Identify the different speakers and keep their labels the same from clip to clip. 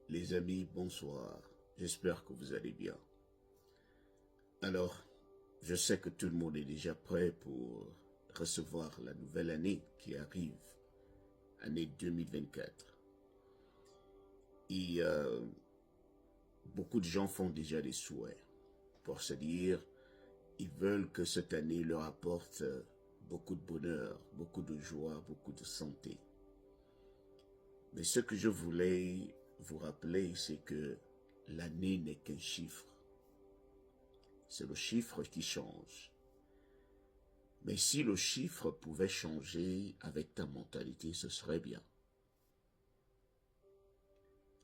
Speaker 1: Les amis, bonsoir. J'espère que vous allez bien. Alors, je sais que tout le monde est déjà prêt pour recevoir la nouvelle année qui arrive, année 2024. Et beaucoup de gens font déjà des souhaits pour se dire, ils veulent que cette année leur apporte beaucoup de bonheur, beaucoup de joie, beaucoup de santé. Mais ce que je voulais vous rappeler, c'est que l'année n'est qu'un chiffre. C'est le chiffre qui change. Mais si le chiffre pouvait changer avec ta mentalité, ce serait bien.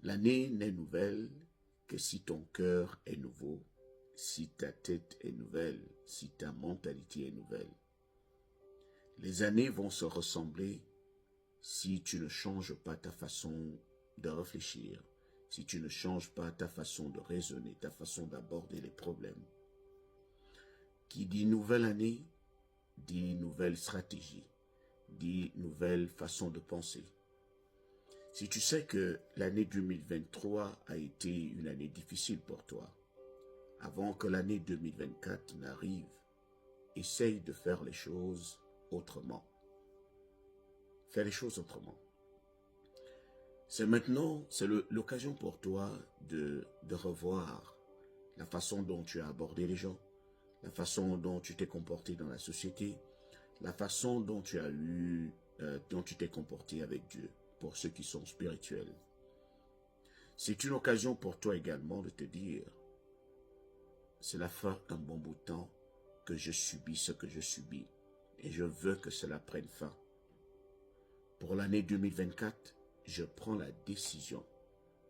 Speaker 1: L'année n'est nouvelle que si ton cœur est nouveau, si ta tête est nouvelle, si ta mentalité est nouvelle. Les années vont se ressembler si tu ne changes pas ta façon de réfléchir, si tu ne changes pas ta façon de raisonner, ta façon d'aborder les problèmes. Qui dit nouvelle année, dit nouvelle stratégie, dit nouvelle façon de penser. Si tu sais que l'année 2023 a été une année difficile pour toi, avant que l'année 2024 n'arrive, essaye de faire les choses autrement. Fais les choses autrement. C'est maintenant, c'est l'occasion pour toi de revoir la façon dont tu as abordé les gens, la façon dont tu t'es comporté dans la société, la façon dont tu t'es comporté avec Dieu, pour ceux qui sont spirituels. C'est une occasion pour toi également de te dire, cela fait un bon bout de temps que je subis ce que je subis, et je veux que cela prenne fin. Pour l'année 2024, je prends la décision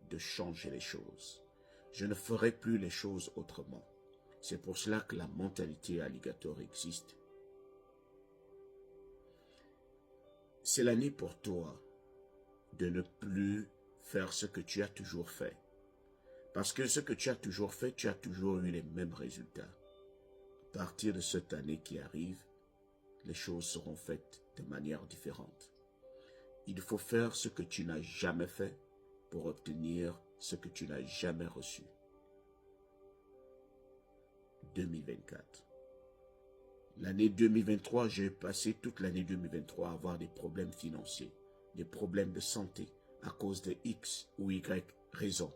Speaker 1: de changer les choses. Je ne ferai plus les choses autrement. C'est pour cela que la mentalité alligator existe. C'est l'année pour toi de ne plus faire ce que tu as toujours fait. Parce que ce que tu as toujours fait, tu as toujours eu les mêmes résultats. À partir de cette année qui arrive, les choses seront faites de manière différente. Il faut faire ce que tu n'as jamais fait pour obtenir ce que tu n'as jamais reçu. 2024. L'année 2023, j'ai passé toute l'année 2023 à avoir des problèmes financiers, des problèmes de santé à cause de X ou Y raisons.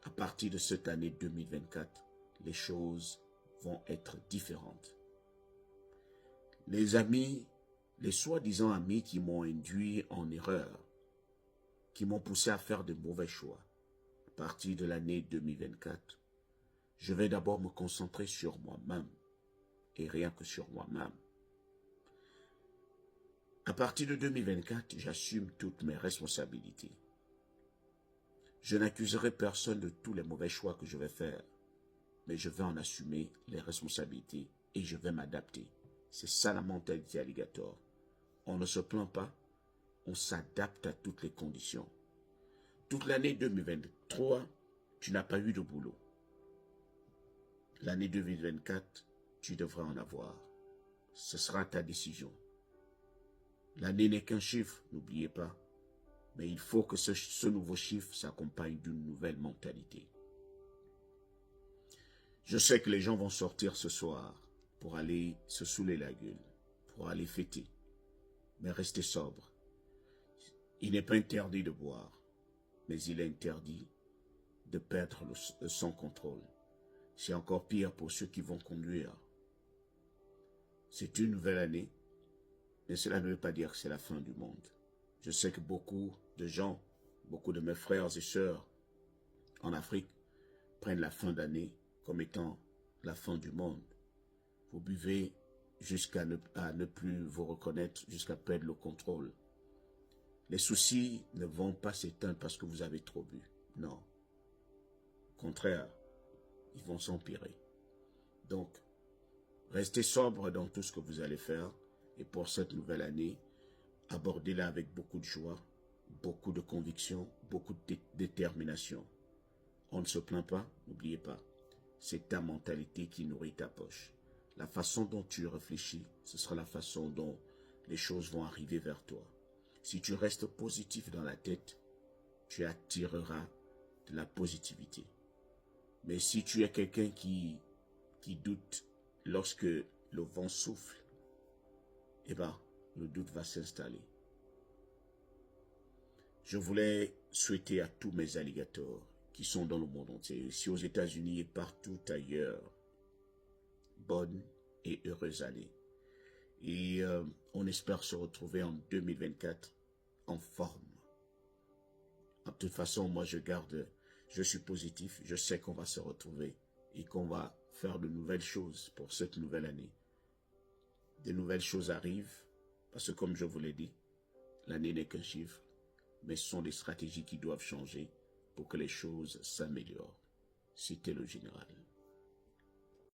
Speaker 1: À partir de cette année 2024, les choses vont être différentes. Les amis, les soi-disant amis qui m'ont induit en erreur, qui m'ont poussé à faire de mauvais choix, à partir de l'année 2024, je vais d'abord me concentrer sur moi-même et rien que sur moi-même. À partir de 2024, j'assume toutes mes responsabilités. Je n'accuserai personne de tous les mauvais choix que je vais faire, mais je vais en assumer les responsabilités et je vais m'adapter. C'est ça la mentalité alligator. On ne se plaint pas, on s'adapte à toutes les conditions. Toute l'année 2023, tu n'as pas eu de boulot. L'année 2024, tu devras en avoir. Ce sera ta décision. L'année n'est qu'un chiffre, n'oubliez pas. Mais il faut que ce nouveau chiffre s'accompagne d'une nouvelle mentalité. Je sais que les gens vont sortir ce soir pour aller se saouler la gueule, pour aller fêter. Mais restez sobre. Il n'est pas interdit de boire, mais il est interdit de perdre son contrôle. C'est encore pire pour ceux qui vont conduire. C'est une nouvelle année, mais cela ne veut pas dire que c'est la fin du monde. Je sais que beaucoup de gens, beaucoup de mes frères et sœurs en Afrique prennent la fin d'année comme étant la fin du monde. Vous buvez jusqu'à ne plus vous reconnaître, jusqu'à perdre le contrôle. Les soucis ne vont pas s'éteindre parce que vous avez trop bu. Non. Au contraire, ils vont s'empirer. Donc, restez sobre dans tout ce que vous allez faire. Et pour cette nouvelle année, abordez-la avec beaucoup de joie, beaucoup de conviction, beaucoup de détermination. On ne se plaint pas, n'oubliez pas. C'est ta mentalité qui nourrit ta poche. La façon dont tu réfléchis, ce sera la façon dont les choses vont arriver vers toi. Si tu restes positif dans la tête, tu attireras de la positivité. Mais si tu es quelqu'un qui doute lorsque le vent souffle, eh bien, le doute va s'installer. Je voulais souhaiter à tous mes alligators qui sont dans le monde entier, ici aux États-Unis et partout ailleurs, bonne et heureuse année. Et on espère se retrouver en 2024 en forme. De toute façon, moi je suis positif, je sais qu'on va se retrouver et qu'on va faire de nouvelles choses pour cette nouvelle année. De nouvelles choses arrivent, parce que comme je vous l'ai dit, l'année n'est qu'un chiffre, mais ce sont des stratégies qui doivent changer pour que les choses s'améliorent. C'était le général.